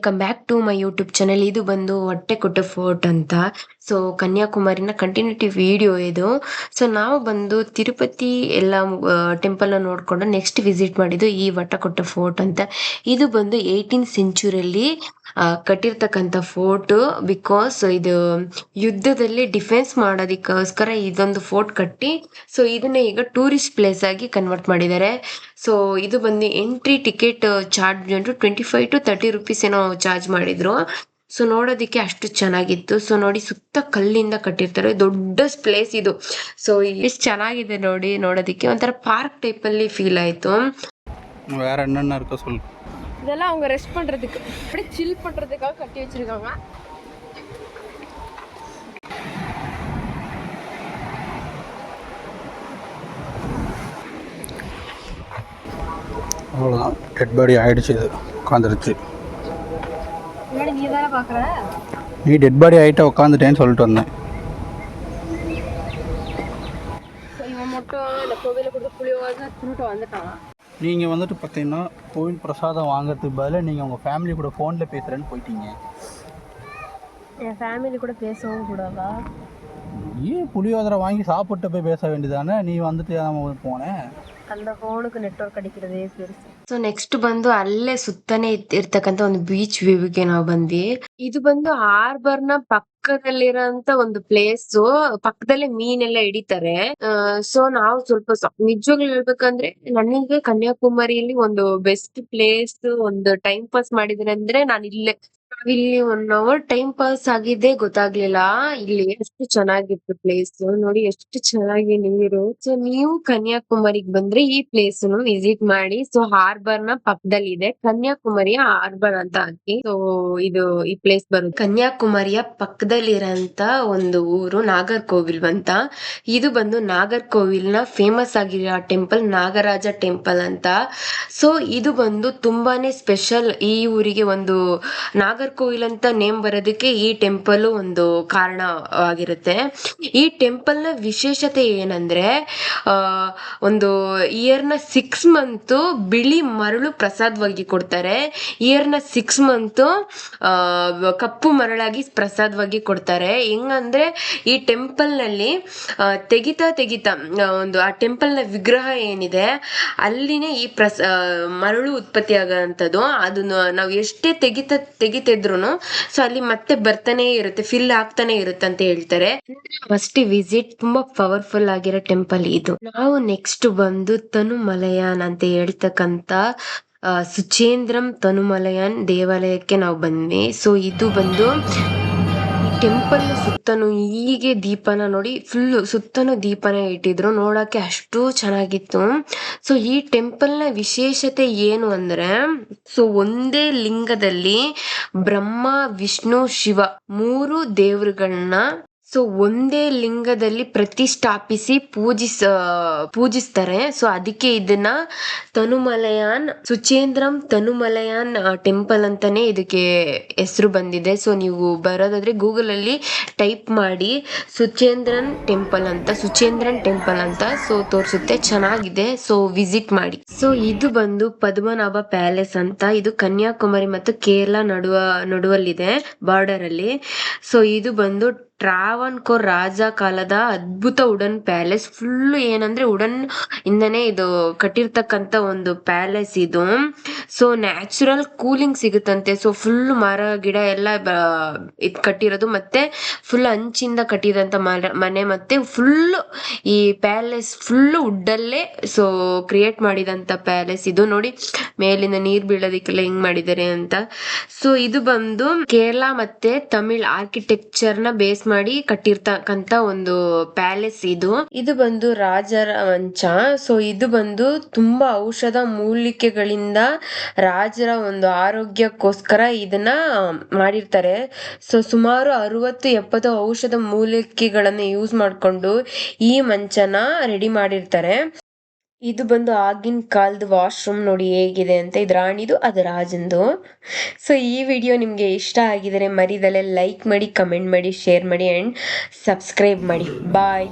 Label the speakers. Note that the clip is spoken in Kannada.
Speaker 1: Welcome back to my YouTube channel. ಇದು ಬಂದು ಹೊಟ್ಟೆಕೊಟ್ಟೆ ಫೋರ್ಟ್ ಅಂತ. ಸೊ ಕನ್ಯಾಕುಮಾರಿನ ಕಂಟಿನ್ಯೂಟಿ ವಿಡಿಯೋ ಇದು. ಸೊ ನಾವು ಬಂದು ತಿರುಪತಿ ಎಲ್ಲ ಟೆಂಪಲ್ ನ ನೋಡ್ಕೊಂಡು ನೆಕ್ಸ್ಟ್ ವಿಸಿಟ್ ಮಾಡಿದ್ದು ಈ ಹೊಟ್ಟೆಕೊಟ್ಟೆ ಫೋರ್ಟ್ ಅಂತ. ಇದು ಬಂದು 18th ಸೆಂಚುರಿಯಲ್ಲಿ ಕಟ್ಟಿರ್ತಕ್ಕಂಥ ಫೋರ್ಟ್. ಬಿಕಾಸ್ ಇದು ಯುದ್ಧದಲ್ಲಿ ಡಿಫೆನ್ಸ್ ಮಾಡೋದಕ್ಕೋಸ್ಕರ ಇದೊಂದು ಫೋರ್ಟ್ ಕಟ್ಟಿ ಸೊ ಇದನ್ನ ಈಗ ಟೂರಿಸ್ಟ್ ಪ್ಲೇಸ್ ಆಗಿ ಕನ್ವರ್ಟ್ ಮಾಡಿದ್ದಾರೆ. ಸೊ ಇದು ಬಂದು ಎಂಟ್ರಿ ಟಿಕೆಟ್ ಚಾರ್ಜ್ ಬಂದು 25 to 30 rupees ಏನೋ ಚಾರ್ಜ್ ಮಾಡಿದ್ರು. ಸೊ ನೋಡೋದಿಕ್ಕೆ ಅಷ್ಟು ಚೆನ್ನಾಗಿತ್ತು. ಸೊ ನೋಡಿ, ಸುತ್ತ ಕಲ್ಲಿಂದ ಕಟ್ಟಿರ್ತಾರೆ, ದೊಡ್ಡ ಪ್ಲೇಸ್ ಇದು. ಸೊ ಎಷ್ಟು ಚೆನ್ನಾಗಿದೆ ನೋಡಿ, ನೋಡೋದಿಕ್ಕೆ ಒಂಥರ பார்க் டைப் ಅಲ್ಲಿ ஃபீல் ஆயிತು.
Speaker 2: வேற என்னென்ன இருக்கோ சொல்லு.
Speaker 1: இதெல்லாம் அவங்க ரெஸ்ட் பண்றதுக்கு, அப்படியே சில் பண்றதுக்காக கட்டி வச்சிருக்காங்க.
Speaker 2: அவ்வளோதான், டெட் பாடி ஆயிடுச்சு, இது உட்காந்துருச்சு.
Speaker 1: நீ தானே பார்க்குற?
Speaker 2: நீ டெட் பாடி ஆகிட்ட உட்காந்துட்டேன்னு சொல்லிட்டு வந்தேன்.
Speaker 1: இவன் மட்டும் இந்த கோவிலில் கொடுத்த புளியோதரை தின்னுட்டு வந்துட்டான்.
Speaker 2: நீங்கள் வந்துட்டு பார்த்தீங்கன்னா கோவில் பிரசாதம் வாங்குறதுக்கு பதிலாக நீங்கள் உங்கள் ஃபேமிலி கூட ஃபோனில் பேசுகிறேன்னு போயிட்டீங்க.
Speaker 1: என் ஃபேமிலி கூட பேசவும் கூடாதா?
Speaker 2: ஏன் புளியோதரை வாங்கி சாப்பிட்டு போய் பேச வேண்டியதானே, நீ வந்துட்டு நான் போனேன்.
Speaker 1: அந்த ಫೋನ್ಗೆ ನೆಟ್ವರ್ಕ್ ಅಡಿக்கிறದೇ ಪೆರುಸು. ಸೊ ನೆಕ್ಸ್ಟ್ ಬಂದು ಅಲ್ಲೇ ಸುತ್ತನೇ ಇರ್ತಕ್ಕಂಥ ಒಂದು ಬೀಚ್ ವ್ಯೂಗೆ ನಾವು ಬಂದ್ವಿ. ಇದು ಬಂದು ಹಾರ್ಬರ್ ನ ಪಕ್ಕದಲ್ಲಿರೋಂತ ಒಂದು ಪ್ಲೇಸ್. ಪಕ್ಕದಲ್ಲೇ ಮೀನೆಲ್ಲ ಹಿಡಿತಾರೆ. ಸೊ ನಾವು ಸ್ವಲ್ಪ ನಿಜವಾಗ್ಲೂ ಹೇಳ್ಬೇಕಂದ್ರೆ, ನನಗೆ ಕನ್ಯಾಕುಮಾರಿಯಲ್ಲಿ ಒಂದು ಬೆಸ್ಟ್ ಪ್ಲೇಸ್, ಒಂದು ಟೈಮ್ ಪಾಸ್ ಮಾಡಿದ್ರೆ ಅಂದ್ರೆ ನಾನು ಇಲ್ಲೇ. ನಾವಿಲ್ಲಿ 1 hour ಟೈಮ್ ಪಾಸ್ ಆಗಿದ್ದೇ ಗೊತ್ತಾಗ್ಲಿಲ್ಲ. ಇಲ್ಲಿ ಎಷ್ಟು ಚೆನ್ನಾಗಿತ್ತು ಪ್ಲೇಸ್ ನೋಡಿ, ಎಷ್ಟು ಚೆನ್ನಾಗಿ ನೀರು. ಸೊ ನೀವು ಕನ್ಯಾಕುಮಾರಿಗೆ ಬಂದ್ರೆ ಈ ಪ್ಲೇಸ್ ವಿಸಿಟ್ ಮಾಡಿ. ಸೊ ಹಾರ್ಬರ್ ನ ಪಕ್ಕದಲ್ಲಿ ಇದೆ, ಕನ್ಯಾಕುಮಾರಿಯ ಹಾರ್ಬರ್ ಅಂತ ಹಾಕಿ. ಸೊ ಇದು ಈ ಪ್ಲೇಸ್ ಬರುತ್ತೆ. ಕನ್ಯಾಕುಮಾರಿಯ ಪಕ್ಕದಲ್ಲಿರಂತ ಒಂದು ಊರು ನಾಗರ್ಕೋವಿಲ್ ಅಂತ. ಇದು ಬಂದು ನಾಗರ್ಕೋವಿಲ್ ನ ಫೇಮಸ್ ಆಗಿರೋ ಟೆಂಪಲ್, ನಾಗರಾಜ ಟೆಂಪಲ್ ಅಂತ. ಸೊ ಇದು ಬಂದು ತುಂಬಾನೇ ಸ್ಪೆಷಲ್. ಈ ಊರಿಗೆ ಒಂದು ನಾಗರ್ಕೋವಿಲ್ ಅಂತ ನೇಮ್ ಬರೋದಕ್ಕೆ ಈ ಟೆಂಪಲ್ ಒಂದು ಕಾರಣ ಆಗಿರುತ್ತೆ. ಈ ಟೆಂಪಲ್ ನ ವಿಶೇಷತೆ ಏನಂದ್ರೆ, ಒಂದು ಇಯರ್ ನ 6 month ಬಿಳಿ ಮರಳು ಪ್ರಸಾದವಾಗಿ ಕೊಡ್ತಾರೆ. ಇಯರ್ ನ 6 month ಕಪ್ಪು ಮರಳಾಗಿ ಪ್ರಸಾದವಾಗಿ ಕೊಡ್ತಾರೆ. ಹೆಂಗಂದ್ರೆ, ಈ ಟೆಂಪಲ್ ನಲ್ಲಿ ತೆಗಿತಾ ಒಂದು ಆ ಟೆಂಪಲ್ ನ ವಿಗ್ರಹ ಏನಿದೆ ಅಲ್ಲಿನೇ ಈ ಮರಳು ಉತ್ಪತ್ತಿ ಆಗೋಂಥದ್ದು. ಅದನ್ನ ನಾವು ಎಷ್ಟೇ ತೆಗಿತಿದ್ರುನು ಸೊ ಅಲ್ಲಿ ಮತ್ತೆ ಬರ್ತಾನೆ ಇರುತ್ತೆ, ಫಿಲ್ ಆಗ್ತಾನೆ ಇರುತ್ತೆ ಅಂತ ಹೇಳ್ತಾರೆ. ಫಸ್ಟ್ ವಿಸಿಟ್ ತುಂಬಾ ಪವರ್ಫುಲ್ ಆಗಿರೋ ಟೆಂಪಲ್ ಇದು. ನಾವು ನೆಕ್ಸ್ಟ್ ಬಂದು ತನುಮಲಯಾನ್ ಅಂತ ಹೇಳ್ತಕ್ಕಂತ ಸುಚೇಂದ್ರಂ ತನುಮಲಯಾನ್ ದೇವಾಲಯಕ್ಕೆ ನಾವು ಬಂದ್ವಿ. ಸೊ ಇದು ಬಂದು ಟೆಂಪಲ್ ಸುತ್ತನೂ ಹೀಗೆ ದೀಪನ ನೋಡಿ, ಫುಲ್ ಸುತ್ತನೂ ದೀಪನ ಇಟ್ಟಿದ್ರು, ನೋಡಕ್ಕೆ ಅಷ್ಟು ಚೆನ್ನಾಗಿತ್ತು. ಸೊ ಈ ಟೆಂಪಲ್ ನ ವಿಶೇಷತೆ ಏನು ಅಂದ್ರೆ, ಸೊ ಒಂದೇ ಲಿಂಗದಲ್ಲಿ ಬ್ರಹ್ಮ, ವಿಷ್ಣು, ಶಿವ 3 ದೇವರುಗಳನ್ನ ಸೊ ಒಂದೇ ಲಿಂಗದಲ್ಲಿ ಪ್ರತಿಷ್ಠಾಪಿಸಿ ಪೂಜಿಸ್ತಾರೆ. ಸೊ ಅದಕ್ಕೆ ಇದನ್ನ ತನುಮಲಯಾನ್, ಸುಚೇಂದ್ರಂ ತನುಮಲಯಾನ್ ಟೆಂಪಲ್ ಅಂತಾನೆ ಇದಕ್ಕೆ ಹೆಸರು ಬಂದಿದೆ. ಸೊ ನೀವು ಬರೋದಾದ್ರೆ ಗೂಗಲ್ ಅಲ್ಲಿ ಟೈಪ್ ಮಾಡಿ ಸುಚೇಂದ್ರನ್ ಟೆಂಪಲ್ ಅಂತ ಸೊ ತೋರಿಸುತ್ತೆ, ಚೆನ್ನಾಗಿದೆ. ಸೊ ವಿಸಿಟ್ ಮಾಡಿ. ಸೊ ಇದು ಬಂದು ಪದ್ಮನಾಭ ಪ್ಯಾಲೇಸ್ ಅಂತ. ಇದು ಕನ್ಯಾಕುಮಾರಿ ಮತ್ತು ಕೇರಳ ನಡುವಲ್ಲಿದೆ, ಬಾರ್ಡರ್ ಅಲ್ಲಿ. ಸೊ ಇದು ಬಂದು ಟ್ರಾವನ್ಕೋರ್ ರಾಜ ಕಾಲದ ಅದ್ಭುತ ವುಡನ್ ಪ್ಯಾಲೇಸ್. ಫುಲ್ ಏನಂದ್ರೆ ವುಡನ್ ಇಂದನೇ ಇದು ಕಟ್ಟಿರ್ತಕ್ಕಂತ ಒಂದು ಪ್ಯಾಲೇಸ್ ಇದು. ಸೊ ನ್ಯಾಚುರಲ್ ಕೂಲಿಂಗ್ ಸಿಗುತ್ತಂತೆ. ಸೊ ಫುಲ್ ಮರ ಗಿಡ ಎಲ್ಲ ಇದ್ ಕಟ್ಟಿರೋದು, ಮತ್ತೆ ಫುಲ್ ಹಂಚಿಂದ ಕಟ್ಟಿದಂತ ಮನೆ, ಮತ್ತೆ ಫುಲ್ ಈ ಪ್ಯಾಲೇಸ್ ಫುಲ್ ವುಡ್ಡಲ್ಲೇ ಸೊ ಕ್ರಿಯೇಟ್ ಮಾಡಿದಂತ ಪ್ಯಾಲೇಸ್ ಇದು. ನೋಡಿ ಮೇಲಿಂದ ನೀರ್ ಬೀಳೋದಿಕ್ಕೆಲ್ಲ ಹೆಂಗ್ ಮಾಡಿದ್ದಾರೆ ಅಂತ. ಸೊ ಇದು ಬಂದು ಕೇರಳ ಮತ್ತೆ ತಮಿಳ್ ಆರ್ಕಿಟೆಕ್ಚರ್ ನ ಬೇಸ್ ಮಾಡಿ ಕಟ್ಟಿರ್ತಕ್ಕಂತ ಒಂದು ಪ್ಯಾಲೇಸ್ ಇದು. ಇದು ಬಂದು ರಾಜರ ಮಂಚ. ಸೊ ಇದು ಬಂದು ತುಂಬಾ ಔಷಧ ಮೂಲಿಕೆಗಳಿಂದ ರಾಜರ ಒಂದು ಆರೋಗ್ಯಕ್ಕೋಸ್ಕರ ಇದನ್ನ ಮಾಡಿರ್ತಾರೆ. ಸೊ ಸುಮಾರು 60-70 ಔಷಧ ಮೂಲಿಕೆಗಳನ್ನ ಯೂಸ್ ಮಾಡ್ಕೊಂಡು ಈ ಮಂಚನ ರೆಡಿ ಮಾಡಿರ್ತಾರೆ. ಇದು ಬಂದು ಆಗಿನ ಕಾಲದ ವಾಶ್ರೂಮ್ ನೋಡಿ ಹೇಗಿದೆ ಅಂತ. ಇದು ರಾಣಿದು, ಅದು ರಾಜಂದು. ಸೊ ಈ ವಿಡಿಯೋ ನಿಮಗೆ ಇಷ್ಟ ಆಗಿದರೆ ಮರಿದಲ್ಲೇ ಲೈಕ್ ಮಾಡಿ, ಕಮೆಂಟ್ ಮಾಡಿ, ಶೇರ್ ಮಾಡಿ ಅಂಡ್ ಸಬ್ಸ್ಕ್ರೈಬ್ ಮಾಡಿ. ಬಾಯ್.